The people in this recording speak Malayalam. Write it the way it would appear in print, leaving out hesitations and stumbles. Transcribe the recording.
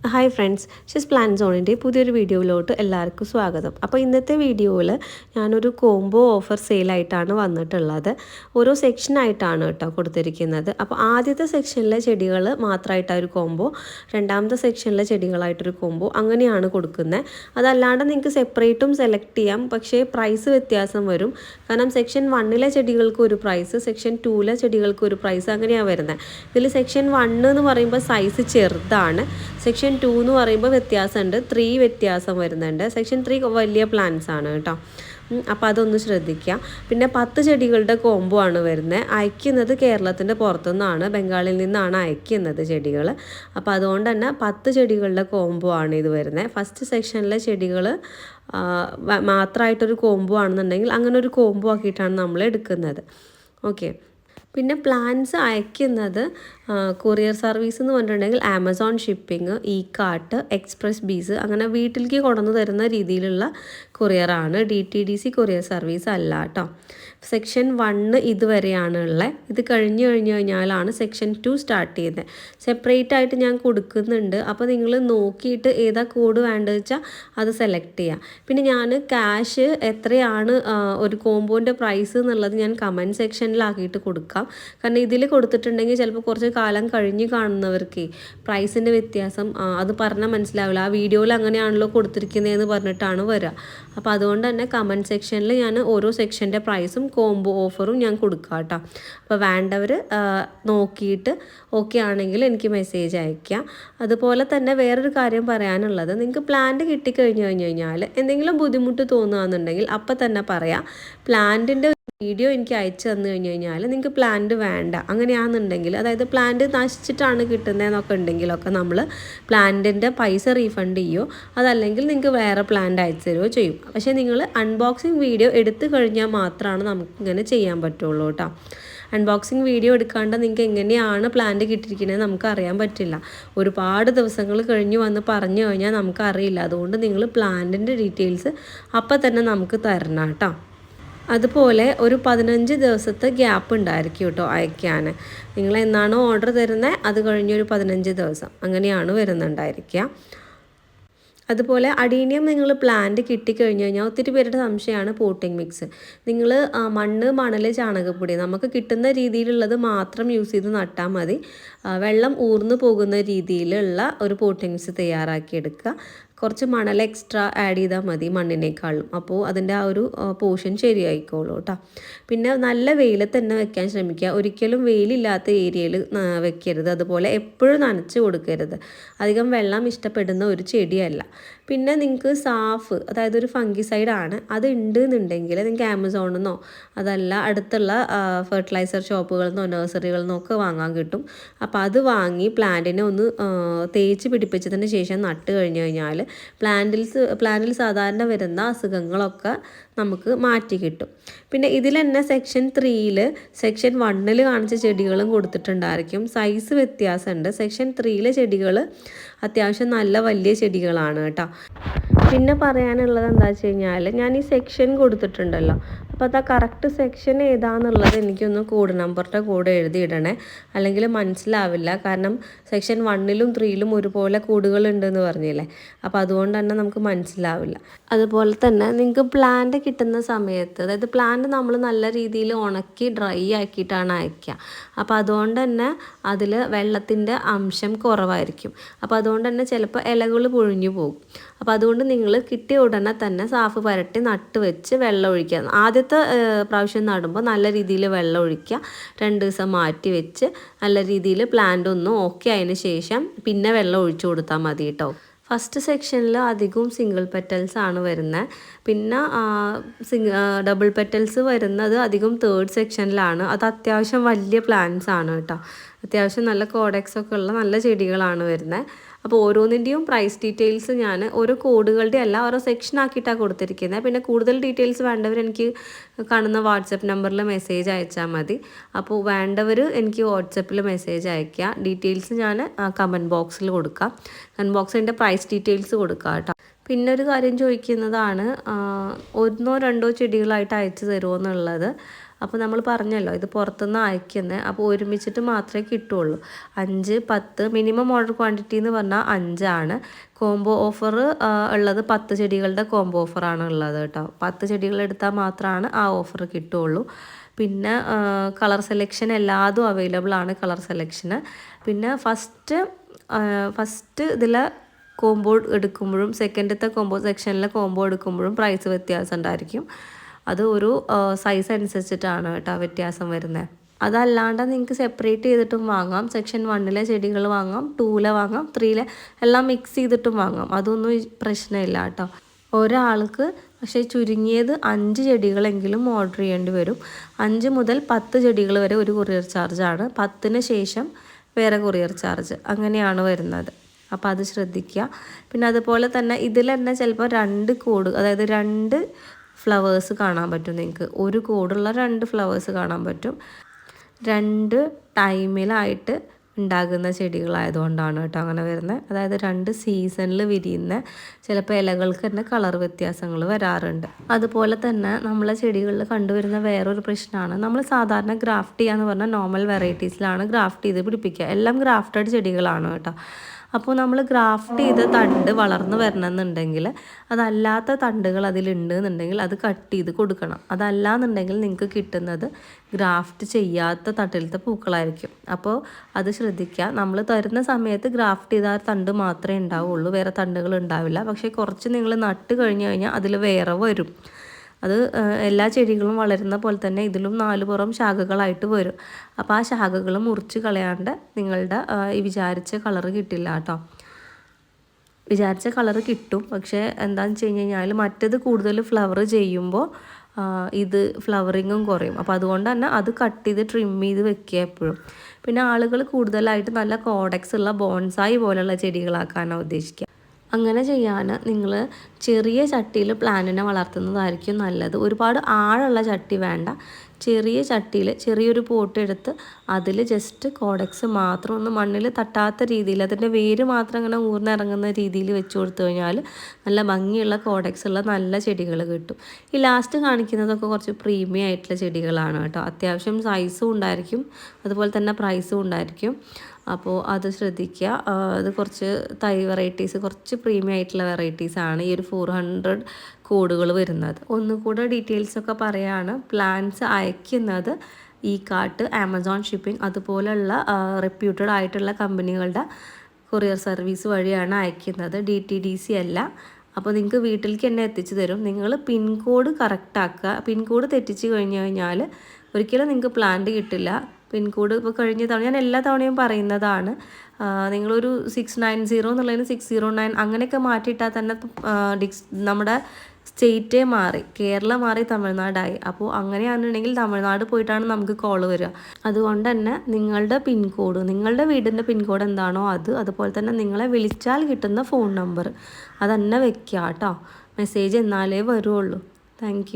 ഹായ് ഫ്രണ്ട്സ്, ഷിസ് പ്ലാൻ സോണിൻ്റെ പുതിയൊരു വീഡിയോയിലോട്ട് എല്ലാവർക്കും സ്വാഗതം. അപ്പോൾ ഇന്നത്തെ വീഡിയോയിൽ ഞാനൊരു കോംബോ ഓഫർ സെയിലായിട്ടാണ് വന്നിട്ടുള്ളത്. ഓരോ സെക്ഷനായിട്ടാണ് കേട്ടോ കൊടുത്തിരിക്കുന്നത്. അപ്പോൾ ആദ്യത്തെ സെക്ഷനിലെ ചെടികൾ മാത്രമായിട്ടൊരു ഒരു കോംബോ, രണ്ടാമത്തെ സെക്ഷനിലെ ചെടികളായിട്ടൊരു കോംബോ, അങ്ങനെയാണ് കൊടുക്കുന്നത്. അതല്ലാണ്ട് നിങ്ങൾക്ക് സെപ്പറേറ്റും സെലക്ട് ചെയ്യാം, പക്ഷേ പ്രൈസ് വ്യത്യാസം വരും. കാരണം സെക്ഷൻ 1ലെ ചെടികൾക്ക് ഒരു പ്രൈസ്, സെക്ഷൻ 2ലെ ചെടികൾക്ക് ഒരു പ്രൈസ്, അങ്ങനെയാണ് വരുന്നത്. ഇതിൽ സെക്ഷൻ 1 എന്ന് പറയുമ്പോൾ സൈസ് ചെറുതാണ്, സെക്ഷൻ 2 എന്ന് പറയുമ്പോൾ വ്യത്യാസമുണ്ട്, 3 വ്യത്യാസം വരുന്നുണ്ട്. സെക്ഷൻ 3 വലിയ പ്ലാന്റ്സ് ആണ് കേട്ടോ. അപ്പോൾ അതൊന്ന് ശ്രദ്ധിക്കുക. പിന്നെ 10 ചെടികളുടെ കോംബോ ആണ് വരുന്നത്. അയക്കുന്നത് കേരളത്തിൻ്റെ പുറത്തുനിന്നാണ്, ബംഗാളിൽ നിന്നാണ് അയക്കുന്നത് ചെടികൾ. അപ്പോൾ അതുകൊണ്ട് തന്നെ 10 ചെടികളുടെ കോംബോ ആണ് ഇത് വരുന്നത്. ഫസ്റ്റ് സെക്ഷനിലെ ചെടികൾ മാത്രമായിട്ടൊരു കോംബോ ആണെന്നുണ്ടെങ്കിൽ അങ്ങനെ ഒരു കോംബോ ആക്കിയിട്ടാണ് നമ്മൾ എടുക്കുന്നത്. ഓക്കെ. പിന്നെ പ്ലാൻസ് അയക്കുന്നത് കൊറിയർ സർവീസ് എന്ന് പറഞ്ഞിട്ടുണ്ടെങ്കിൽ Amazon shipping, Ekart, Xpressbees, അങ്ങനെ വീട്ടിലേക്ക് കൊണ്ടുവന്ന് തരുന്ന രീതിയിലുള്ള കൊറിയറാണ്. DTDC കൊറിയർ സർവീസ് അല്ല കേട്ടോ. സെക്ഷൻ 1 ഇതുവരെയാണ് ഉള്ളത്. ഇത് കഴിഞ്ഞ് കഴിഞ്ഞാലാണ് സെക്ഷൻ 2 സ്റ്റാർട്ട് ചെയ്യുന്നത്. സെപ്പറേറ്റ് ആയിട്ട് ഞാൻ കൊടുക്കുന്നുണ്ട്. അപ്പോൾ നിങ്ങൾ നോക്കിയിട്ട് ഏതാ കോഡ് വേണ്ടത് വെച്ചാൽ അത് സെലക്ട് ചെയ്യാം. പിന്നെ ഞാൻ ക്യാഷ് എത്രയാണ് ഒരു കോംബോൻ്റെ പ്രൈസ് എന്നുള്ളത് ഞാൻ കമൻറ്റ് സെക്ഷനിലാക്കിയിട്ട് കൊടുക്കാം. കാരണം ഇതിൽ കൊടുത്തിട്ടുണ്ടെങ്കിൽ ചിലപ്പോൾ കുറച്ച് കാലം കഴിഞ്ഞ് കാണുന്നവർക്ക് പ്രൈസിൻ്റെ വ്യത്യാസം അത് പറഞ്ഞാൽ മനസ്സിലാവില്ല. ആ വീഡിയോയിൽ അങ്ങനെയാണല്ലോ കൊടുത്തിരിക്കുന്നതെന്ന് പറഞ്ഞിട്ടാണ് വരിക. അപ്പോൾ അതുകൊണ്ട് തന്നെ കമൻറ്റ് സെക്ഷനിൽ ഞാൻ ഓരോ സെക്ഷൻ്റെ പ്രൈസും കോംബോ ഓഫറും ഞാൻ കൊടുക്കാം കേട്ടോ. അപ്പോൾ വേണ്ടവർ നോക്കിയിട്ട് ഓക്കെ ആണെങ്കിൽ എനിക്ക് മെസ്സേജ് അയയ്ക്കാം. അതുപോലെ തന്നെ വേറൊരു കാര്യം പറയാനുള്ളത്, നിങ്ങൾക്ക് പ്ലാന്റ് കിട്ടിക്കഴിഞ്ഞ് കഴിഞ്ഞാൽ എന്തെങ്കിലും ബുദ്ധിമുട്ട് തോന്നുകയെന്നുണ്ടെങ്കിൽ അപ്പം തന്നെ പറയാം. പ്ലാന്റിൻ്റെ വീഡിയോ എനിക്ക് അയച്ചു തന്നു കഴിഞ്ഞാൽ നിങ്ങൾക്ക് പ്ലാന്റ് വേണ്ട അങ്ങനെയാണെന്നുണ്ടെങ്കിൽ, അതായത് പ്ലാന്റ് നശിച്ചിട്ടാണ് കിട്ടുന്നതെന്നൊക്കെ ഉണ്ടെങ്കിലൊക്കെ നമ്മൾ പ്ലാന്റിൻ്റെ പൈസ റീഫണ്ട് ചെയ്യുമോ, അതല്ലെങ്കിൽ നിങ്ങൾക്ക് വേറെ പ്ലാന്റ് അയച്ചു തരുമോ ചെയ്യും. പക്ഷേ നിങ്ങൾ അൺബോക്സിങ് വീഡിയോ എടുത്തു കഴിഞ്ഞാൽ മാത്രമാണ് നമുക്കിങ്ങനെ ചെയ്യാൻ പറ്റുള്ളൂ കേട്ടോ. അൺബോക്സിങ് വീഡിയോ എടുക്കാണ്ട് നിങ്ങൾക്ക് എങ്ങനെയാണ് പ്ലാന്റ് കിട്ടിയിരിക്കുന്നത് നമുക്ക് അറിയാൻ പറ്റില്ല. ഒരുപാട് ദിവസങ്ങൾ കഴിഞ്ഞ് വന്ന് പറഞ്ഞു കഴിഞ്ഞാൽ നമുക്കറിയില്ല. അതുകൊണ്ട് നിങ്ങൾ പ്ലാന്റിൻ്റെ ഡീറ്റെയിൽസ് അപ്പം തന്നെ നമുക്ക് തരണം കേട്ടോ. അതുപോലെ ഒരു 15 ദിവസത്തെ ഗ്യാപ്പ് ഉണ്ടായിരിക്കും കേട്ടോ അയക്കാൻ. നിങ്ങൾ എന്നാണോ ഓർഡർ തരുന്നത് അത് കഴിഞ്ഞൊരു 15 ദിവസം അങ്ങനെയാണ് വരുന്നുണ്ടായിരിക്കുക. അതുപോലെ അഡീനിയം നിങ്ങൾ പ്ലാന്റ് കിട്ടിക്കഴിഞ്ഞ് കഴിഞ്ഞാൽ ഒത്തിരി പേരുടെ സംശയമാണ് പോട്ടിംഗ് മിക്സ്. നിങ്ങൾ മണ്ണ്, മണൽ, ചാണകപ്പൊടി നമുക്ക് കിട്ടുന്ന രീതിയിലുള്ളത് മാത്രം യൂസ് ചെയ്ത് നട്ടാൽ മതി. വെള്ളം ഊർന്നു പോകുന്ന രീതിയിലുള്ള ഒരു പോട്ടിംഗ് മിക്സ് തയ്യാറാക്കി എടുക്കുക. കുറച്ച് മണൽ എക്സ്ട്രാ ആഡ് ചെയ്താൽ മതി മണ്ണിനേക്കാളും. അപ്പോൾ അതിൻ്റെ ആ ഒരു പോർഷൻ ശരിയായിക്കോളൂ കേട്ടോ. പിന്നെ നല്ല വെയിലത്ത് തന്നെ വെക്കാൻ ശ്രമിക്കുക. ഒരിക്കലും വെയിലില്ലാത്ത ഏരിയയിൽ വെക്കരുത്. അതുപോലെ എപ്പോഴും നനച്ച് കൊടുക്കരുത്. അധികം വെള്ളം ഇഷ്ടപ്പെടുന്ന ഒരു ചെടിയല്ല. പിന്നെ നിങ്ങൾക്ക് സാഫ്, അതായത് ഒരു ഫംഗിസൈഡ് ആണ്, അത് ഉണ്ട് എന്നുണ്ടെങ്കിൽ നിങ്ങൾക്ക് ആമസോണിൽ നിന്നോ അതല്ല അടുത്തുള്ള ഫെർട്ടിലൈസർ ഷോപ്പുകളിൽ നിന്നോ നഴ്സറികളിൽ നിന്നോ ഒക്കെ വാങ്ങാൻ കിട്ടും. അപ്പോൾ അത് വാങ്ങി പ്ലാന്റിനെ ഒന്ന് തേച്ച് പിടിപ്പിച്ചതിന് ശേഷം നട്ട് കഴിഞ്ഞ് കഴിഞ്ഞാൽ പ്ലാന്റിൽ സാധാരണ വരുന്ന അസുഖങ്ങളൊക്കെ നമുക്ക് മാറ്റി കിട്ടും. പിന്നെ ഇതിൽ തന്നെ സെക്ഷൻ 3ൽ സെക്ഷൻ 1ൽ കാണിച്ച ചെടികളും കൊടുത്തിട്ടുണ്ടായിരിക്കും. സൈസ് വ്യത്യാസമുണ്ട്. സെക്ഷൻ 3ലെ ചെടികൾ അത്യാവശ്യം നല്ല വലിയ ചെടികളാണ് കേട്ടോ. പിന്നെ പറയാനുള്ളത് എന്താ വെച്ച് കഴിഞ്ഞാൽ, ഞാൻ ഈ സെക്ഷൻ കൊടുത്തിട്ടുണ്ടല്ലോ, അപ്പോൾ അത് ആ കറക്റ്റ് സെക്ഷൻ ഏതാണെന്നുള്ളത് എനിക്കൊന്ന് കോഡ് നമ്പറിൻ്റെ കൂടെ എഴുതിയിടണേ, അല്ലെങ്കിൽ മനസ്സിലാവില്ല. കാരണം സെക്ഷൻ 1ലും 3ലും ഒരുപോലെ കോഡുകളുണ്ടെന്ന് പറഞ്ഞില്ലേ, അപ്പോൾ അതുകൊണ്ട് തന്നെ നമുക്ക് മനസ്സിലാവില്ല. അതുപോലെ തന്നെ നിങ്ങൾക്ക് പ്ലാന്റ് കിട്ടുന്ന സമയത്ത്, അതായത് പ്ലാന്റ് നമ്മൾ നല്ല രീതിയിൽ ഉണക്കി ഡ്രൈ ആക്കിയിട്ടാണ് അയക്കുക. അപ്പോൾ അതുകൊണ്ട് തന്നെ അതിൽ വെള്ളത്തിൻ്റെ അംശം കുറവായിരിക്കും. അപ്പോൾ അതുകൊണ്ട് തന്നെ ചിലപ്പോൾ ഇലകൾ പൊഴിഞ്ഞു പോകും. അപ്പോൾ അതുകൊണ്ട് നിങ്ങൾ കിട്ടിയ ഉടനെ തന്നെ സാഫ് പരട്ടി നട്ട് വെച്ച് വെള്ളം ഒഴിക്കുക. ആദ്യത്തെ പ്രാവശ്യം നടുമ്പോൾ നല്ല രീതിയിൽ വെള്ളം ഒഴിക്കുക. 2 ദിവസം മാറ്റി വെച്ച് നല്ല രീതിയിൽ പ്ലാന്റ് ഒന്ന് ഓക്കെ ആയതിന് ശേഷം പിന്നെ വെള്ളം ഒഴിച്ചു കൊടുത്താൽ മതി കേട്ടോ. ഫസ്റ്റ് സെക്ഷനിൽ അധികവും സിംഗിൾ പെറ്റൽസ് ആണ് വരുന്നത്. പിന്നെ ഡബിൾ പെറ്റൽസ് വരുന്നത് അധികം 3rd സെക്ഷനിലാണ്. അത് അത്യാവശ്യം വലിയ പ്ലാന്റ്സ് ആണ് കേട്ടോ. അത്യാവശ്യം നല്ല കോഡെക്സ് ഒക്കെ ഉള്ള നല്ല ചെടികളാണ് വരുന്നത്. അപ്പോൾ ഓരോന്നിൻ്റെയും പ്രൈസ് ഡീറ്റെയിൽസ് ഞാൻ ഓരോ കോഡുകളുടെ അല്ല ഓരോ സെക്ഷൻ ആക്കിയിട്ടാണ് കൊടുത്തിരിക്കുന്നത്. പിന്നെ കൂടുതൽ ഡീറ്റെയിൽസ് വേണ്ടവർ എനിക്ക് കാണുന്ന വാട്സപ്പ് നമ്പറിൽ മെസ്സേജ് അയച്ചാൽ മതി. അപ്പോൾ വേണ്ടവർ എനിക്ക് വാട്സപ്പിൽ മെസ്സേജ് അയയ്ക്കുക. ഡീറ്റെയിൽസ് ഞാൻ കമൻറ്റ് ബോക്സിൽ കൊടുക്കാം. കമൻറ്റ് ബോക്സിൻ്റെ പ്രൈസ് ഡീറ്റെയിൽസ് കൊടുക്കാം കേട്ടോ. പിന്നെ ഒരു കാര്യം ചോദിക്കുന്നതാണ്, 1 or 2 ചെടികളായിട്ട് അയച്ചു തരുമോ എന്നുള്ളത്. അപ്പോൾ നമ്മൾ പറഞ്ഞല്ലോ ഇത് പുറത്തുനിന്ന് അയക്കുന്നത്, അപ്പോൾ ഒരുമിച്ചിട്ട് മാത്രമേ കിട്ടുള്ളൂ. 5, 10 മിനിമം ഓർഡർ ക്വാണ്ടിറ്റി എന്ന് പറഞ്ഞാൽ 5 കോംബോ ഓഫർ ഉള്ളത് 10 ചെടികളുടെ കോംബോ ഓഫറാണ് ഉള്ളത് കേട്ടോ. 10 ചെടികൾ എടുത്താൽ മാത്രമാണ് ആ ഓഫർ കിട്ടുള്ളൂ. പിന്നെ കളർ സെലക്ഷൻ എല്ലാതും അവൈലബിൾ ആണ്, കളർ സെലക്ഷന്. പിന്നെ ഫസ്റ്റ് ഇതിൽ കോംബോ എടുക്കുമ്പോഴും സെക്കൻഡത്തെ കോംബോ സെക്ഷനിലെ കോംബോ എടുക്കുമ്പോഴും പ്രൈസ് വ്യത്യാസം ഉണ്ടായിരിക്കും. അത് ഒരു സൈസ് അനുസരിച്ചിട്ടാണ് കേട്ടോ വ്യത്യാസം വരുന്നത്. അതല്ലാണ്ട് നിങ്ങൾക്ക് സെപ്പറേറ്റ് ചെയ്തിട്ടും വാങ്ങാം. സെക്ഷൻ 1 ചെടികൾ വാങ്ങാം, 2 വാങ്ങാം, 3 എല്ലാം മിക്സ് ചെയ്തിട്ടും വാങ്ങാം. അതൊന്നും പ്രശ്നമില്ല കേട്ടോ. ഒരാൾക്ക് പക്ഷേ ചുരുങ്ങിയത് 5 ചെടികളെങ്കിലും ഓർഡർ ചെയ്യേണ്ടി വരും. 5 മുതൽ 10 ചെടികൾ വരെ ഒരു കൊറിയർ ചാർജാണ്. 10ന് ശേഷം വേറെ കൊറിയർ ചാർജ്, അങ്ങനെയാണ് വരുന്നത്. അപ്പോൾ അത് ശ്രദ്ധിക്കുക. പിന്നെ അതുപോലെ തന്നെ ഇതിൽ തന്നെ ചിലപ്പോൾ 2 കോഡ്, അതായത് 2 ഫ്ലവേഴ്സ് കാണാൻ പറ്റും നിങ്ങൾക്ക്. ഒരു കോഡുള്ള 2 ഫ്ലവേഴ്സ് കാണാൻ പറ്റും. 2 ടൈമിലായിട്ട് ഉണ്ടാകുന്ന ചെടികളായതുകൊണ്ടാണ് കേട്ടോ അങ്ങനെ വരുന്നത്. അതായത് 2 സീസണിൽ വിരിയുന്ന, ചിലപ്പോൾ ഇലകൾക്ക് തന്നെ കളർ വ്യത്യാസങ്ങൾ വരാറുണ്ട്. അതുപോലെ തന്നെ നമ്മളെ ചെടികളിൽ കണ്ടുവരുന്ന വേറൊരു പ്രശ്നമാണ്, നമ്മൾ സാധാരണ ഗ്രാഫ്റ്റ് ചെയ്യാന്ന് പറഞ്ഞാൽ നോർമൽ വെറൈറ്റീസിലാണ് ഗ്രാഫ്റ്റ് ചെയ്ത് പിടിപ്പിക്കുക. എല്ലാം ഗ്രാഫ്റ്റഡ് ചെടികളാണ് കേട്ടോ. അപ്പോൾ നമ്മൾ ഗ്രാഫ്റ്റ് ചെയ്ത തണ്ട് വളർന്നു വരണമെന്നുണ്ടെങ്കിൽ, അതല്ലാത്ത തണ്ടുകൾ അതിലുണ്ട് എന്നുണ്ടെങ്കിൽ അത് കട്ട് ചെയ്ത് കൊടുക്കണം. അതല്ലാന്നുണ്ടെങ്കിൽ നിങ്ങൾക്ക് കിട്ടുന്നത് ഗ്രാഫ്റ്റ് ചെയ്യാത്ത തട്ടിലത്തെ പൂക്കളായിരിക്കും. അപ്പോൾ അത് ശ്രദ്ധിക്കുക. നമ്മൾ തരുന്ന സമയത്ത് ഗ്രാഫ്റ്റ് ചെയ്ത തണ്ട് മാത്രമേ ഉണ്ടാവുള്ളൂ, വേറെ തണ്ടുകൾ ഉണ്ടാവില്ല. പക്ഷേ കുറച്ച് നിങ്ങൾ നട്ട് കഴിഞ്ഞ് കഴിഞ്ഞാൽ അതിൽ വേറെ വരും. അത് എല്ലാ ചെടികളും വളരുന്ന പോലെ തന്നെ ഇതിലും 4 പുറം ശാഖകളായിട്ട് വരും. അപ്പോൾ ആ ശാഖകൾ മുറിച്ച് കളയാണ്ട് നിങ്ങളുടെ ഈ വിചാരിച്ച കളറ് കിട്ടില്ല കേട്ടോ. വിചാരിച്ച കളറ് കിട്ടും, പക്ഷേ എന്താണെന്ന് വെച്ച് കഴിഞ്ഞാൽ മറ്റത് കൂടുതൽ ഫ്ലവർ ചെയ്യുമ്പോൾ ഇത് ഫ്ലവറിങ്ങും കുറയും. അപ്പോൾ അതുകൊണ്ട് തന്നെ അത് കട്ട് ചെയ്ത് ട്രിം ചെയ്ത് വെക്കുക എപ്പോഴും. പിന്നെ ആളുകൾ കൂടുതലായിട്ട് നല്ല കോഡക്സ് ഉള്ള ബോൺസായി പോലുള്ള ചെടികളാക്കാനാണ് ഉദ്ദേശിക്കുക. അങ്ങനെ ചെയ്യാൻ നിങ്ങൾ ചെറിയ ചട്ടിയിൽ പ്ലാന്റിനെ വളർത്തുന്നതായിരിക്കും നല്ലത്. ഒരുപാട് ആഴമുള്ള ചട്ടി വേണ്ട. ചെറിയ ചട്ടിയിൽ ചെറിയൊരു പോട്ട് എടുത്ത് അതിൽ ജസ്റ്റ് കോഡക്സ് മാത്രം ഒന്ന് മണ്ണിൽ തട്ടാത്ത രീതിയിൽ, അതിൻ്റെ വേര് മാത്രം ഇങ്ങനെ ഊർന്നിറങ്ങുന്ന രീതിയിൽ വെച്ച് കൊടുത്തു കഴിഞ്ഞാൽ നല്ല ഭംഗിയുള്ള കോഡക്സ് ഉള്ള നല്ല ചെടികൾ കിട്ടും. ഈ ലാസ്റ്റ് കാണിക്കുന്നതൊക്കെ കുറച്ച് പ്രീമിയം ആയിട്ടുള്ള ചെടികളാണ് കേട്ടോ. അത്യാവശ്യം സൈസും ഉണ്ടായിരിക്കും, അതുപോലെ തന്നെ പ്രൈസും ഉണ്ടായിരിക്കും. അപ്പോൾ അത് ശ്രദ്ധിക്കുക. അത് കുറച്ച് തൈ വെറൈറ്റീസ്, കുറച്ച് പ്രീമിയം ആയിട്ടുള്ള വെറൈറ്റീസാണ് ഈ ഒരു 400 കോഡുകൾ വരുന്നത്. ഒന്നുകൂടെ ഡീറ്റെയിൽസൊക്കെ പറയുകയാണ്. പ്ലാൻസ് അയക്കുന്നത് ഇ-കാർട്ട്, ആമസോൺ ഷിപ്പിംഗ് അതുപോലുള്ള റെപ്യൂട്ടഡ് ആയിട്ടുള്ള കമ്പനികളുടെ കൊറിയർ സർവീസ് വഴിയാണ് അയക്കുന്നത്. DTDC അല്ല. അപ്പോൾ നിങ്ങൾക്ക് വീട്ടിലേക്ക് തന്നെ എത്തിച്ചു തരും. നിങ്ങൾ പിൻകോഡ് കറക്റ്റാക്കുക. പിൻകോഡ് തെറ്റിച്ച് കഴിഞ്ഞ് കഴിഞ്ഞാൽ ഒരിക്കലും നിങ്ങൾക്ക് പ്ലാന്റ് കിട്ടില്ല. പിൻകോഡ് ഇപ്പോൾ കഴിഞ്ഞ തവണ ഞാൻ എല്ലാ തവണയും പറയുന്നതാണ്, നിങ്ങളൊരു 690 എന്നുള്ളതിന് 609 അങ്ങനെയൊക്കെ മാറ്റിയിട്ടാൽ തന്നെ നമ്മുടെ സ്റ്റേറ്റേ മാറി, കേരള മാറി തമിഴ്നാടായി. അപ്പോൾ അങ്ങനെയാണെന്നുണ്ടെങ്കിൽ തമിഴ്നാട് പോയിട്ടാണ് നമുക്ക് കോൾ വരിക. അതുകൊണ്ട് തന്നെ നിങ്ങളുടെ പിൻകോഡ്, നിങ്ങളുടെ വീടിൻ്റെ പിൻകോഡ് എന്താണോ അതുപോലെ തന്നെ നിങ്ങളെ വിളിച്ചാൽ കിട്ടുന്ന ഫോൺ നമ്പർ അതന്നെ വെക്കുക കേട്ടോ. മെസ്സേജ് എന്നാലേ വരുള്ളൂ. താങ്ക്